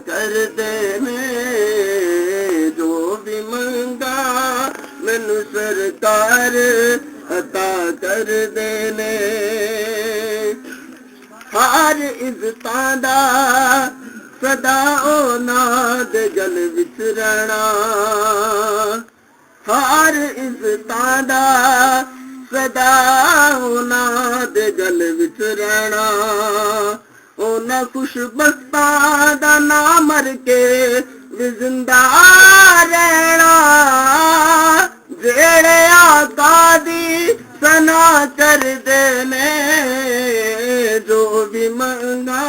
कर देने जो भी मंगा मैनू सरकार अता कर देने हर इज़्ज़तां दा सदा ਉਹਨਾਂ ਦੇ ਗਲ ਵਿੱਚ ਰਹਿਣਾ हर इज़्ज़तां दा सदा ਉਹਨਾਂ ਦੇ ਗਲ ਵਿੱਚ ਰਹਿਣਾ ਉਹਨਾਂ ਖੁਸ਼ਬਖਤਾਂ ਦਾ ਨਾ ਮਰ ਕੇ ਵੀ ਜ਼ਿੰਦਾ ਰਹਿਣਾ ਜਿਹੜੇ ਆਕਾ ਦੀ ਸਨਾ ਕਰਦੇ ਨੇ ਜੋ ਵੀ ਮੰਗਾ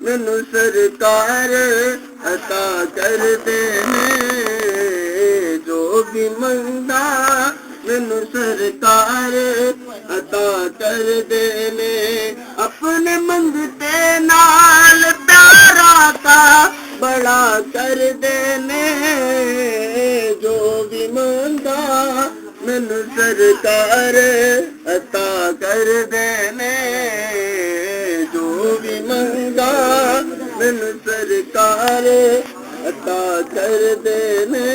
ਮੈਨੂੰ सरकार अता कर देने जो भी मंगा मैनू सरकार अता कर देने अपने मंगते नाल प्यारा का बड़ा कर देने जो भी मंगा मैनू सरकार अता कर देने जो भी मंगा मैनू सरकार अता कर देने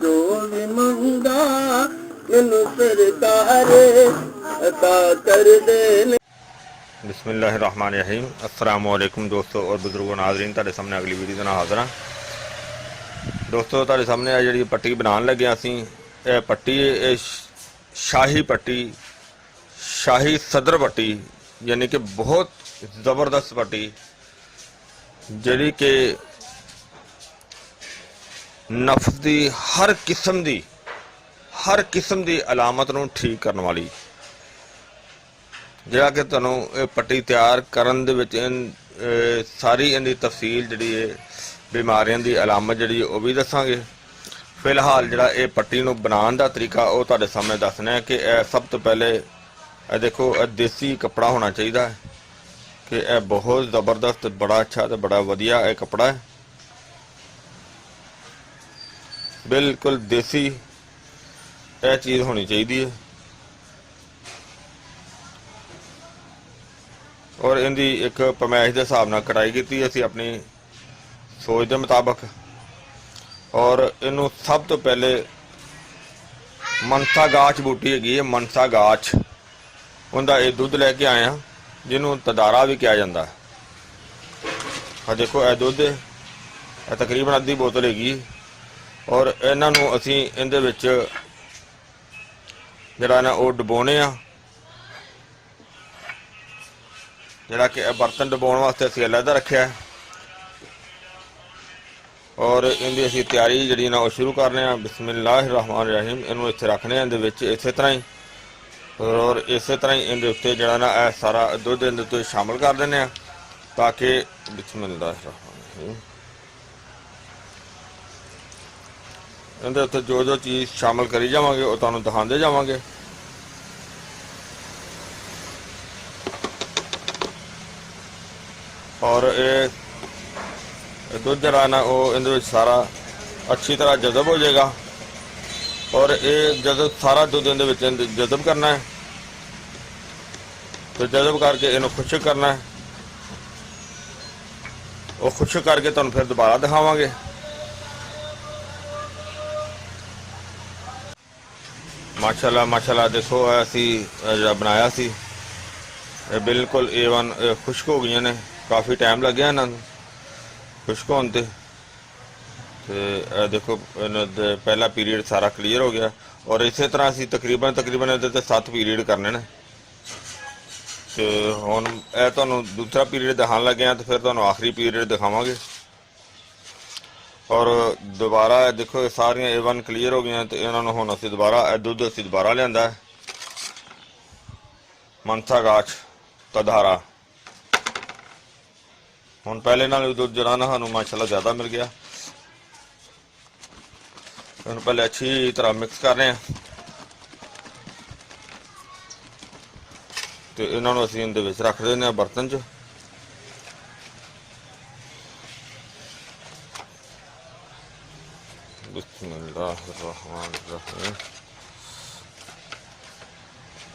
जो भी मंगा मैनू सरकार अता कर देने। बिस्मिल्लाहिर्रहमानिर्रहीम। अस्सलाम वालेकुम दोस्तों और बुजुर्गों नाज़रीन, तुहाडे सामने अगली वीडियो दे नाल हाज़र हां। दोस्तों तुहाडे सामने आ जिहड़ी पट्टी बनाउण लगे असीं, इह पट्टी शाही पट्टी, शाही सदर पट्टी, यानी कि बहुत ज़बरदस्त पट्टी जिहड़ी कि नफ्स की हर किस्म की अलामत नूं ठीक करने वाली, जिहड़ा कि तुहानूं ये पट्टी तैयार करन दे विच सारी इहदी तफसील जिहड़ी है बीमारियां की अलामत जिहड़ी वो भी दसांगे। फिलहाल जिहड़ा ये पट्टी नूं बनाउण दा तरीका वो तुहाडे सामने दसना है कि सब तो पहले देखो देसी कपड़ा होना चाहिए कि यह बहुत ज़बरदस्त बड़ा अच्छा तो बड़ा वधिया यह कपड़ा है, बिल्कुल देसी यह चीज़ होनी चाहिए है। और इनकी एक पैमाइश के हिसाब नाल कटाई की असी अपनी सोच के मुताबिक। और इनू सब तो पहले मनसा गाछ बूटी हैगी है, मनसा गाछ उनका ये दुध लैके आया जिन्हों तदारा भी कहा जाता है। हाँ देखो यह दुध तकरीबन अद्धी बोतल हैगी और इन्हों असी इहदे विच जिहड़ा ना वो डबोने आ, जिहड़ा कि बर्तन डबोने वास्ते असीं अलग रखा है। और इनकी असीं तैयारी जिहड़ी ना वो शुरू करने आ। बिस्मिल्लाहिर्रहमानिर्रहीम। इनू इत्थे रखने इहदे विच इसे तरह ही और इस तरह ही इनके उत्ते जड़ा ना सारा दुध इहदे उत्ते शामिल कर देने ताकि बिस्मिल्लाहिर्रहमानिर्रहीम इहदे उत्ते जो जो चीज़ शामिल करी जावांगे वो तुहानूं दिखांदे जावांगे। और ये दुध जड़ा ना वो इहदे विच सारा अच्छी तरह जज़ब हो जाएगा और ये जज़ब सारा दुध इहदे विच जज़ब करना है। तो जज़ब करके इन्हू खुश्क करना है, वो खुश्क करके तुहानूं फिर दोबारा दिखावांगे। माशाल्लाह माशाल्लाह देखो असी बनाया सी बिल्कुल A1 खुश्क हो गई ने, काफ़ी टाइम लग गया इन्होंने खुश्क होने ते देखो पहला पीरीयड सारा क्लीयर हो गया। और इस तरह असी तकरीबन 7 पीरीयड करने ने। तो हुण यह तुहानूं दूसरा पीरीयड दिखाने लगे हैं तो फिर तुहानूं आखिरी पीरीयड दिखावांगे। और दोबारा देखो सारियां A1 क्लीयर हो गई तो इन्होंने हुण असीं दोबारा दुध असीं दोबारा लिआंदा है मनसा गाछ तदारा। हुण पहले नाल दुध जिहड़ा ना सानूं माशाल्लाह ज़्यादा मिल गया। हुण पहले अच्छी तरह मिक्स कर रहे हैं तो इन्होंने असीं इहदे विच रख देने बर्तन च। बिस्मिल्लाहिर्रहमानिर्रहीम।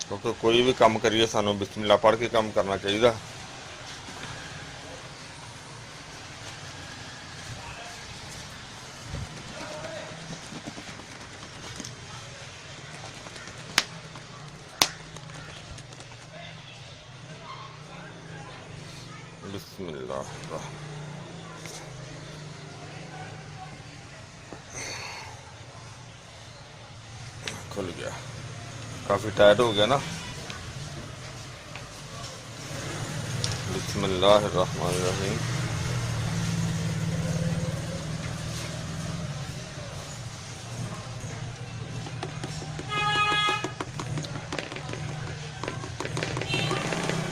क्योंकि कोई भी काम करिए सानू बिस्मिल्लाह पढ़ के काम करना चाहिए। खुल गया, काफी टाइट हो गया ना। बिस्मिल्लाहिर्रहमानिर्रहीम।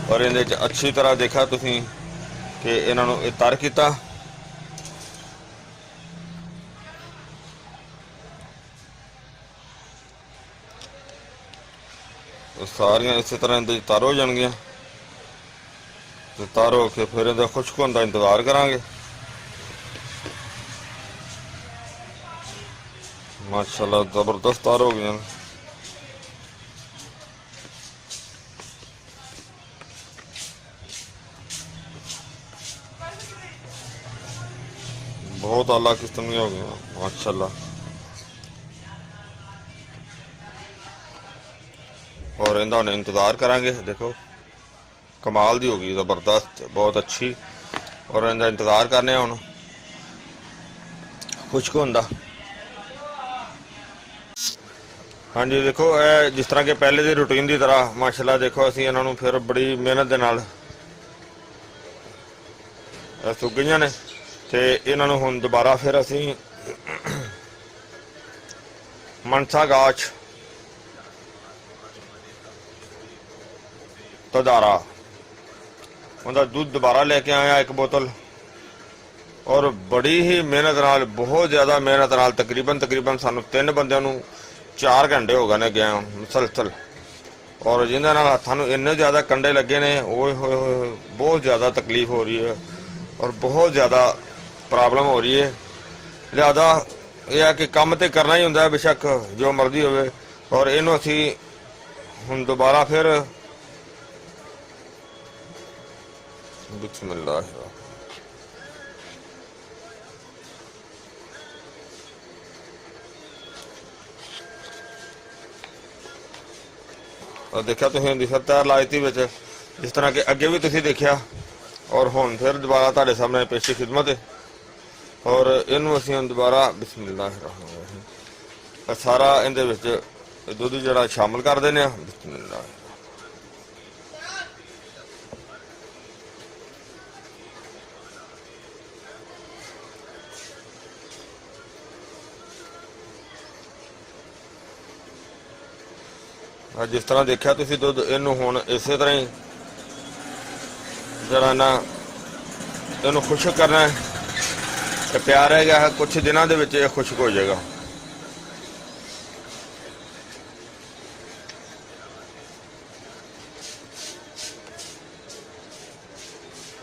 और इहदे च अच्छी तरह देखा तुसीं कि इन्हां नूं इह तर कीता। सारियां इस तरह इहदे च तर हो जाणगियां ते तर हो के फिर इहदा खुश्क होण दा इंतज़ार करांगे। माशाअल्लाह ज़बरदस्त तर हो गईयां। बहुत आला किस्म दी हो गई माशाअल्लाह। और इहदा हुण इंतज़ार करांगे। देखो कमाल दी हो गई, ज़बरदस्त, बहुत अच्छी। और इहदा इंतज़ार करने हुण खुश्क होण दा। हाँ जी देखो जिस तरह के पहले की रूटीन की तरह माशाल्लाह देखो असी इन्हों फिर बड़ी मेहनत के नाल सुक गई ने तो इन्हों हुण दोबारा फिर असी मनसा गाछ तदारा उनका दूध दोबारा लेके आया एक बोतल। और बड़ी ही मेहनत नाल, बहुत ज़्यादा मेहनत नाल, तकरीबन सानू 3 बंदियां नू 4 घंटे हो गए ने गया मुसलसल। और जिन्होंने नाल हत्थां नू इन्ने ज़्यादा कंडे लगे ने, ओए होए होए, बहुत ज़्यादा तकलीफ हो रही है और बहुत ज़्यादा प्रॉब्लम हो रही है। लिहाजा यह है कि काम तो करना ही होंदा है बेशक जो मर्जी होवे। और इनू असी हुण दोबारा फिर बिस्मिल्लाह और देखा तुसीं दिखा तैर लाइती विच जिस तरह के अगे भी तुसीं देखिया। और हुण फिर दोबारा तुहाडे सामने पेशी खिदमत है। और इनू असीं हुण दोबारा बिस्मिल्लाहिर्रहमानिर्रहीम सारा इहदे विच दुध जिहड़ा शामिल कर देने। बिस्मिल्लाह जिस तरह देखा तुसीं दुध इनू हुण इस तरह ही जरा ना इनू खुश्क करना है। प्यार रह गया है, कुछ दिनों के विच खुश्क हो जाएगा।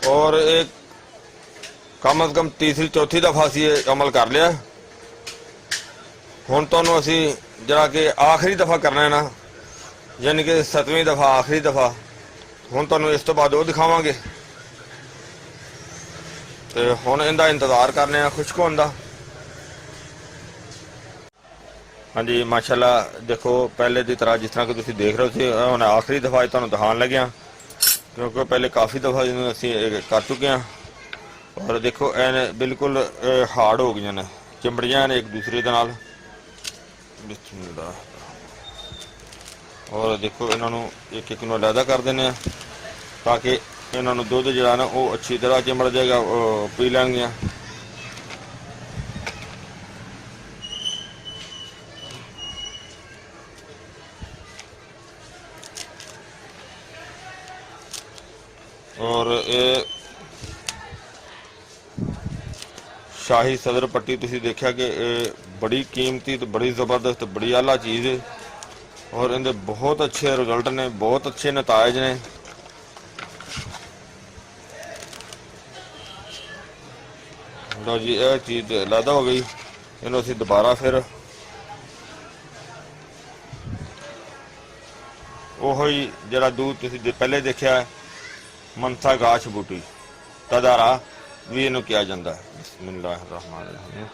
और एक कम अज कम तीसरी चौथी दफा असी अमल कर लिया। हुण तुहानूं असी जरा कि आखिरी दफा करना है ना, यानी कि 7वीं दफा आखिरी दफा हुण तुहानूं इस तो बाद वो दिखावांगे। तो हुण इहदा इंतज़ार करने खुश्क होण दा। हाँ जी माशाल्लाह देखो पहले की तरह जिस तरह कि तुसीं देख रहे हो हुण आखिरी दफा तुहानूं दिखाण लगे हां, क्योंकि पहले काफ़ी दफा इन्हूं असीं कर चुके हैं। और देखो एन बिल्कुल हार्ड हो गई ने, चिमड़ियां ने एक दूसरे के नाल। बिस्मिल्लाह। और देखो इन्हों एक एक अलहदा कर देने ताकि इन्हों दुध जो ना वो अच्छी तरह चिमड़ जाएगा, पी लैनगियां। और ये शाही सदर पट्टी तुसीं देखा कि बड़ी कीमती तो बड़ी ज़बरदस्त बड़ी आला चीज़ है। और इनके बहुत अच्छे रिजल्ट ने, बहुत अच्छे नतायज ने। लो जी यह चीज़ अलहदा हो गई। इन्हों असीं दोबारा फिर वही जरा दूध तुसीं पहले देखा मनसा गाछ बूटी तदारा भी इनू किया जाता है। बिस्मिल्लाहिर्रहमानिर्रहीम।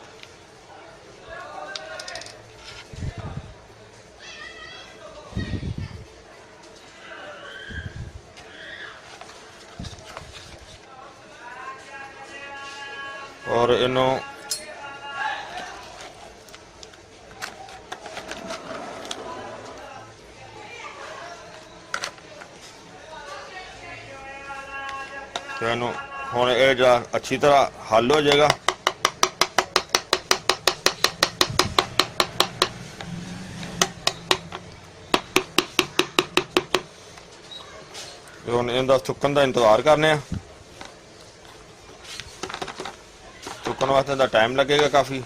और इनू हुण ये जा अच्छी तरह हल हो जाएगा। हुण इहदा सुक्कन का इंतजार करने, सुक्कन वास्ते इहदा टाइम लगेगा काफ़ी।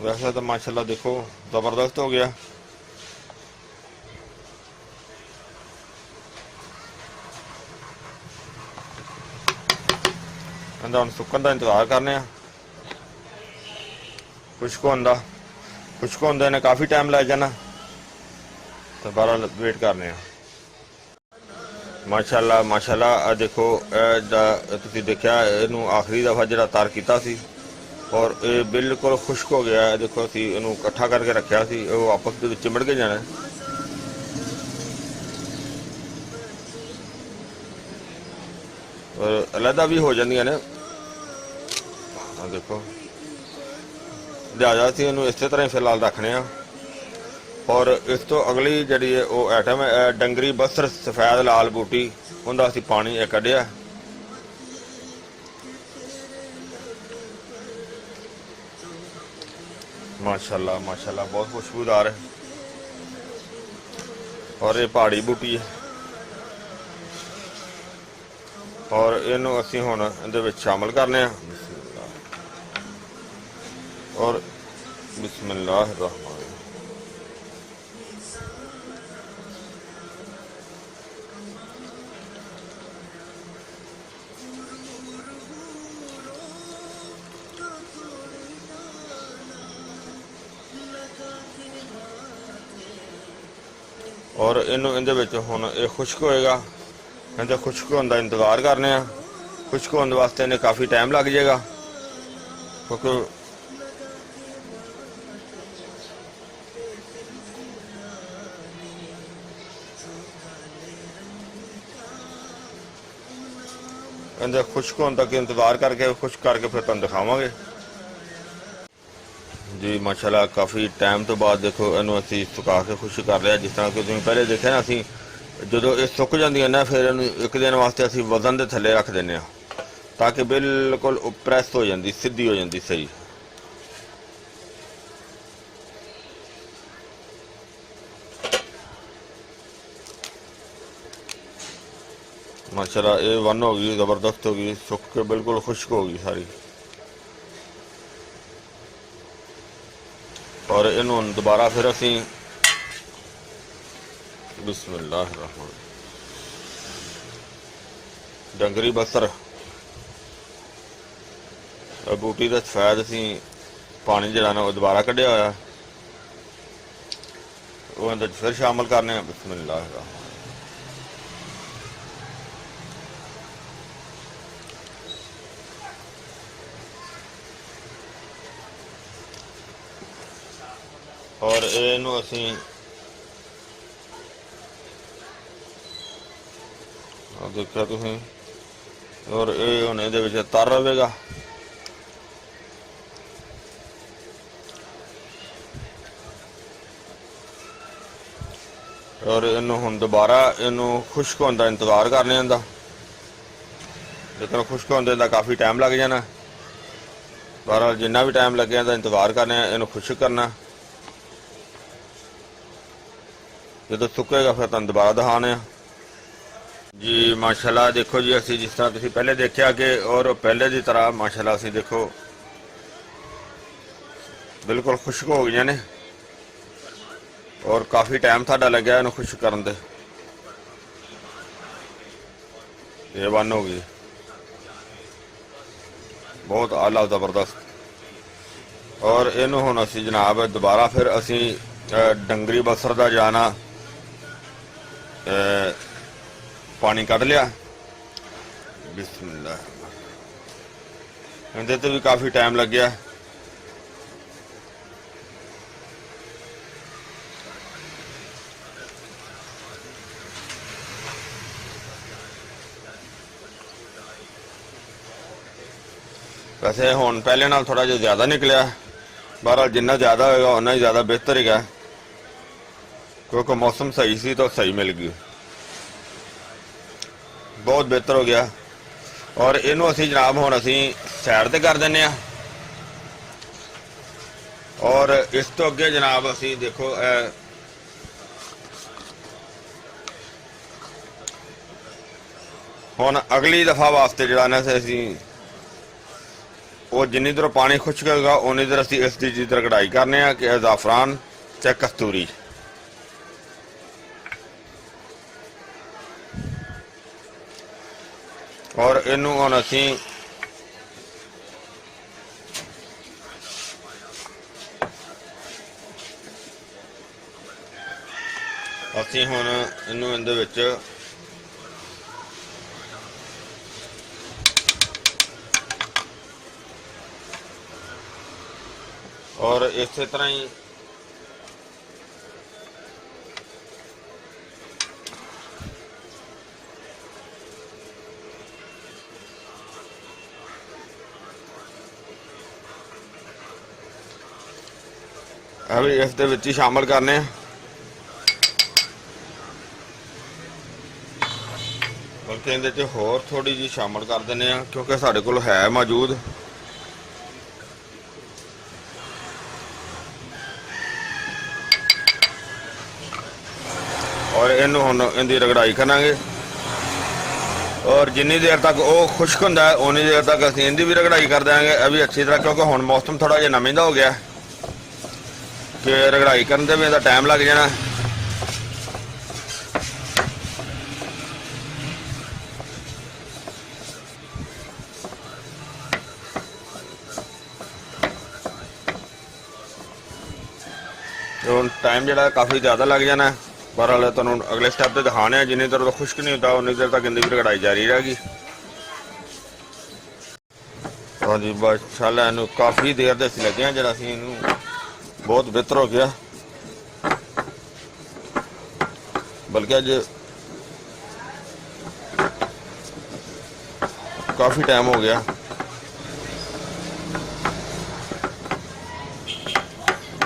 वैसे तो माशाल्लाह देखो ज़बरदस्त हो गया। इहदा हुण सुक्कन का इंतजार करने, खुश्क होंदा इन्हें काफ़ी टाइम लग जाना, तो बहरहाल वेट करने। माशाल्लाह माशाल्लाह आ देखो तुसीं देखिया इनू आखिरी दफ़ा जिहड़ा तर कीता सी और ये बिल्कुल खुश्क हो गया है। देखो असीं इनू इकट्ठा करके रखिया सी, वो आपस दे विच चिमड़ के जाना और अलहदा भी हो जांदियां ने। देखो लिहाजा असीं इनू इस तरह ही फिलहाल रखने आ। और इस तो अगली जी है वो आइटम है डंगरी बसर सफेद लाल बूटी, उनका असीं पानी कढ़िया। माशाल्लाह माशाल्लाह बहुत खुशबूदार है। और ये पहाड़ी बूटी है और इनू असीं हुण इहदे विच शामिल करने आ। और बिस्मिल्लाह रहमान और इनू इहदे विच हुण ये खुश्क होएगा। इहदे खुश्क होने का इंतजार करने, खुश्क होने वास्ते इन्हें काफ़ी टाइम लग जाएगा क्योंकि इहदे खुश्क होने तक इंतजार करके खुश्क करके फिर तुहानूं दिखावांगे जी। माशाल्लाह काफ़ी टाइम तो बाद देखो इनू असीं सुका के खुश कर लिया। जिस तरह कि तुसीं पहले देखिया ना, असीं जो ये सुक जांदियां ना फिर इनू एक दिन वास्ते असीं वजन दे थल्ले रख दिंदे आ ताकि बिल्कुल प्रैस हो जाती, सीधी हो जाती सही। माशाल्लाह ये वन हो गई, ज़बरदस्त हो गई, सुक के बिल्कुल खुश्क हो गई सारी। और इनू दोबारा फिर असीं बिस्मिल्लाह रहमान डंगरी बसर बूटी का सफैद असीं पानी जिहड़ा ना दोबारा कढ़िया होया वो अंदर फिर शामिल करने। बिस्मिल्लाह रहमान और इनू असीं देखिया तुसीं और ये हुण इहदे विच तर रहेगा। और इनू हुण दोबारा इनू खुश्क होने का इंतजार करने आंदा, लेकिन खुश्क होने का काफ़ी टाइम लग जाना। बहरहाल जिन्ना भी टाइम लगे इहदा इंतजार करने, इनू खुश्क करना। जो सुकेगा फिर तुहानूं दोबारा दिखाने जी। माशाल्लाह देखो जी असीं जिस तरह तुसीं पहले देखिया कि और पहले की तरह माशाल्लाह असीं देखो बिल्कुल खुश्क हो गई ने और काफ़ी टाइम साडा लग्या इन्हूं खुश्क करन दे। ये वन हो गई बहुत आला ज़बरदस्त। और इनू हुण असीं जनाब दोबारा फिर असीं डंगरी बसर का जाना पानी कढ़ लिया। बिस्मिल्लाह इहदे ते भी काफ़ी टाइम लग गया। वैसे हुण पहले नाल थोड़ा जिहा ज़्यादा निकलिया, बहरहाल जिन्ना ज़्यादा होएगा उन्ना ही ज़्यादा बेहतर हैगा, क्योंकि मौसम सही सी तो सही मिल गई, बहुत बेहतर हो गया। और इनू असी जनाब हुण असी सैड ते कर दिंदे आ। और इस तो अगे जनाब असी देखो हुण अगली दफ़ा वास्ते जिहड़ा ना असी वो जिन्नी देर पानी खुश्क होगा उन्नी देर असी इसकी जिधर कढ़ाई करने आ कि ज़ाफरान ते कस्तूरी। और इनू हुण असी हुण इनू इहदे विच और इस तरह ही अभी इस दे विच ही शामिल करने, बल्कि इहदे च होर थोड़ी जी शामिल कर देने आ क्योंकि साडे कोल है मौजूद। और इनू हुण इहदी रगड़ाई करांगे और जिन्नी देर तक वो खुश्क हुंदा है उन्नी देर तक असीं इहदी भी रगड़ाई कर देंगे अभी अच्छी तरह, क्योंकि हुण मौसम थोड़ा जिहा नमी दा हो गया कि रगड़ाई करन दे भी इहदा टाइम लग जाना। टाइम जिहड़ा काफ़ी ज़्यादा लग जाना, बहरहाल तुहानूं अगले स्टैप ते दिखाने जिन्नी देर तक खुश्क नहीं होता उन्नी देर तक इहदी भी रगड़ाई जारी रहेगी। हाँ जी माशाअल्लाह इनू काफ़ी देर दे असीं लगे हैं, जिहड़ा असीं इनू बहुत बेहतर हो गया, बल्कि अज काफ़ी टाइम हो गया।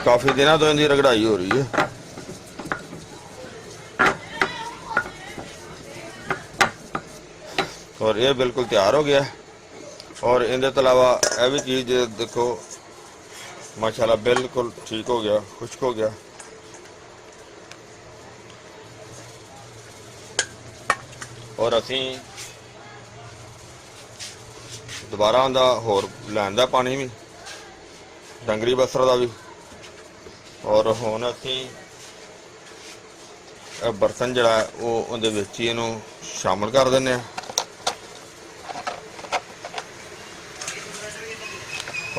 काफ़ी दिनों तो इनकी रगड़ाई हो रही है। और ये बिल्कुल तैयार हो गया। और इनके तो अलावा यह भी चीज़ देखो माशाल्लाह बिल्कुल ठीक हो गया, खुश्क हो गया। और असी दोबारा आंदा होर लैन दा पानी भी डंगरी बसर का भी। और हुण असी बर्तन जिहड़ा वो उहदे विच ही इहनूं शामिल कर दिंदे आ।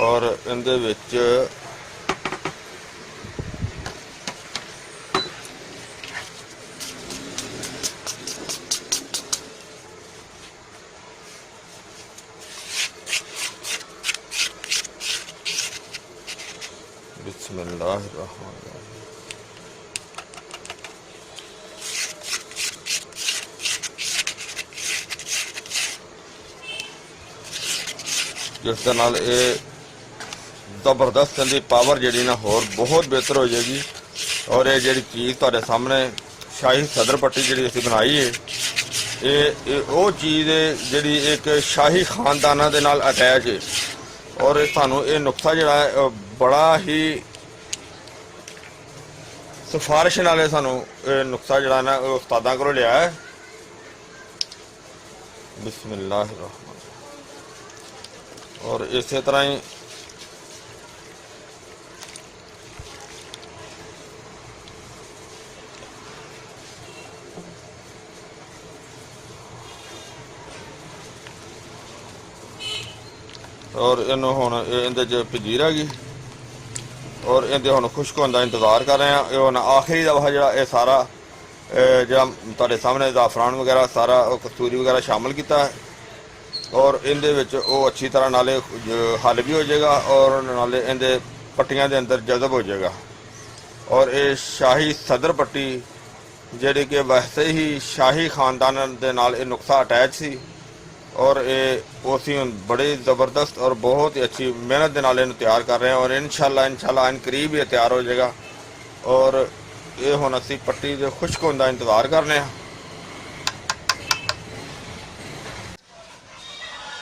और इहदे विच बिस्मिल्लाहिर्रहमानिर्रहीम। जिस दे नाल ये जबरदस्त इहदी पावर जिहड़ी ना होर बहुत बेहतर हो जाएगी। और ये जिहड़ी चीज़ तुहाडे सामने शाही सदर पट्टी जिहड़ी असीं बनाई है ये वो चीज़ है जिहड़ी एक शाही खानदाना दे नाल अटैच है। और सानू ये नुस्खा जिहड़ा है बड़ा ही सिफारिश नाल सानू नुस्खा जिहड़ा ना उस्तादां कोलों लिया है। बिस्मिल्लाहिर्रहमान। और इस तरह ही और इनू हुण इहदे च भिजी रहेगी। और इहदे हुण खुश्क होने का इंतज़ार कर रहे हैं। ये हुण आखिरी दफ़ा जिहड़ा ये सारा जिहड़ा तुहाडे सामने ज़ाफरान वगैरह सारा कस्तूरी वगैरह शामिल किया है। और इहदे विच वो अच्छी तरह नाले हल भी हो जाएगा और नाले इहदे पट्टियां दे अंदर जज़ब हो जाएगा। और ये शाही सदर पट्टी जिहड़ी कि वैसे ही शाही खानदान दे नाल ये नुस्खा अटैच सी ਔਰ ਇਹ ਅਸੀਂ ਬੜੇ ਜ਼ਬਰਦਸਤ ਔਰ ਬਹੁਤ ਹੀ ਅੱਛੀ ਮਿਹਨਤ ਦੇ ਨਾਲ ਇਹਨੂੰ ਤਿਆਰ ਕਰ ਰਹੇ ਹਾਂ ਔਰ ਇਨਸ਼ਾਅੱਲਾ ਇਨ ਕਰੀਬ ਇਹ ਤਿਆਰ ਹੋ ਜਾਏਗਾ। ਔਰ ਇਹ ਹੁਣ ਅਸੀਂ ਪੱਟੀ ਦੇ ਖੁਸ਼ਕ ਹੋਣ ਦਾ ਇੰਤਜ਼ਾਰ ਕਰ ਰਹੇ ਹਾਂ।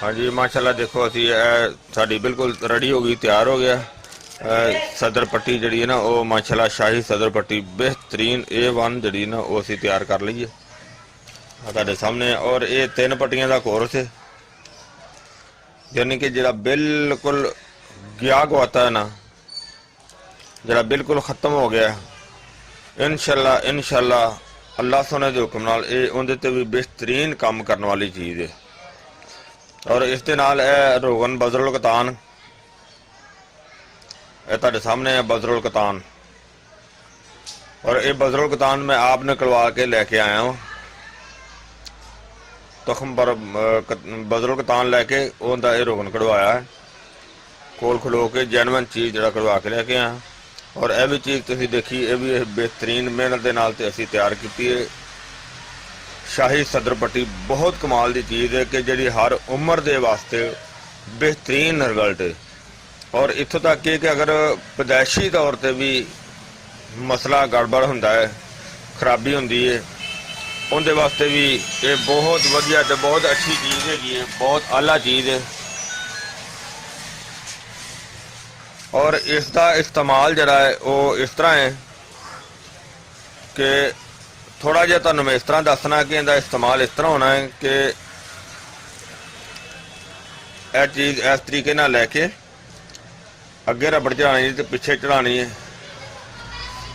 ਹਾਂਜੀ ਮਾਸ਼ਾਅੱਲਾ ਦੇਖੋ ਅਸੀਂ ਇਹ ਸਾਡੀ ਬਿਲਕੁਲ ਰੈਡੀ ਹੋ ਗਈ, ਤਿਆਰ ਹੋ ਗਿਆ। ਸਦਰ ਪੱਟੀ ਜਿਹੜੀ ਹੈ ਨਾ ਉਹ ਮਾਸ਼ਾਅੱਲਾ ਸ਼ਾਹੀ ਸਦਰ ਪੱਟੀ ਬਿਹਤਰੀਨ A1 ਜਿਹੜੀ ਨਾ ਉਹ ਅਸੀਂ ਤਿਆਰ ਕਰ ਲਈਏ ਤੁਹਾਡੇ ਸਾਹਮਣੇ। ਔਰ ਇਹ 3 ਪੱਟੀਆਂ ਦਾ ਕੋਰਸ ਹੈ, ਯਾਨੀ ਕਿ ਜਿਹੜਾ ਬਿਲकुल ਗਿਆ ਗਵਾਤਾ ਹੈ ਨਾ, ਜਿਹੜਾ ਬਿਲकुल ਖਤਮ ਹੋ ਗਿਆ, ਇਨਸ਼ਾਅੱਲਾ ਅੱਲਾਹ ਸੋਨੇ ਦੇ ਹੁਕਮ ਨਾਲ ਇਹ ਉਹਦੇ ਤੇ ਵੀ ਬਿਹਤਰੀਨ ਕੰਮ ਕਰਨ ਵਾਲੀ ਚੀਜ਼ ਹੈ। ਔਰ ਇਸ ਦੇ ਨਾਲ ਇਹ ਰੋਗਨ ਬਜ਼ਰੁਲ ਕਤਾਨ, ਇਹ ਤੁਹਾਡੇ ਸਾਹਮਣੇ ਹੈ ਬਜ਼ਰੁਲ ਕਤਾਨ। और ये बजरुल कतान मैं आपने कलवा के लेके आया हूँ। तखम पर बजरुल कतान लैके उनका ये रोगन कढ़वाया है, कोल खलो के जैनवन चीज़ जरा कढ़वा के लेके आया। और यह भी चीज़ तुसीं देखी, ये भी बेहतरीन मेहनत के नाल ते असीं तैयार की है। शाही सदर पट्टी बहुत कमाल की चीज़ है कि जी हर उम्र के वास्ते बेहतरीन रिजल्ट है। और इत्थों तक कि अगर पैदाइशी तौर पर भी मसला गड़बड़ होंदा है, खराबी होंदी है, उनके वास्ते भी ये बहुत वधिया ते बहुत अच्छी चीज़ है, बहुत आला चीज़ है। और इसका इस्तेमाल जरा है वो इस तरह है कि थोड़ा जिहा तुहानूं मैं इस तरह दसना कि इहदा इस्तेमाल इस तरह होना है कि यह चीज़ इस तरीके नाल लैके अगे रबड़ चढ़ानी है तो पिछे चढ़ानी है।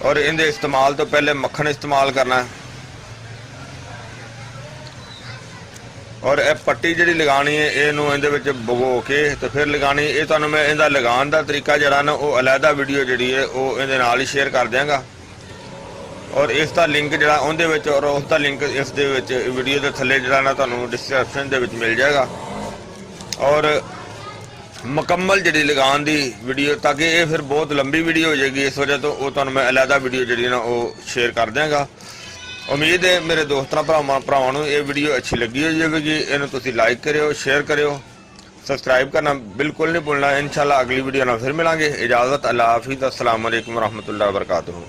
और इनके इस्तेमाल तो पहले मक्खन इस्तेमाल करना है। और यह पट्टी जी लगानी है इनू इहदे भगो के तो फिर लगानी। ये तुहानूं मैं इहदा लगान का तरीका जरा ना वो अलहदा वीडियो जी है वो इहदे नाल ही शेयर कर देंगा। और इसका लिंक जरा उहदे विच और उसका लिंक इस दे विच वीडियो के थल्ले जरा ना तुहानूं डिस्क्रिप्शन दे विच मिल जाएगा। और मुकम्मल जी लगान की वीडियो, ताकि ये फिर बहुत लंबी वीडियो हो जाएगी, इस वजह तो वो तुहानूं मैं अलहदा वीडियो जी ना वो शेयर कर देंगा। उम्मीद है मेरे दोस्तों भरावां नूं ये वीडियो अच्छी लगी हो जाएगी। इन्हूं तुसीं लाइक करियो, शेयर करियो, सबसक्राइब करना बिल्कुल नहीं भूलना। इंशाअल्लाह अगली वीडियो नाल फिर मिलांगे। इजाज़त, अल्लाह हाफिज़, अस्सलाम वालेकुम रहमतुल्लाहि व बरकातुहू।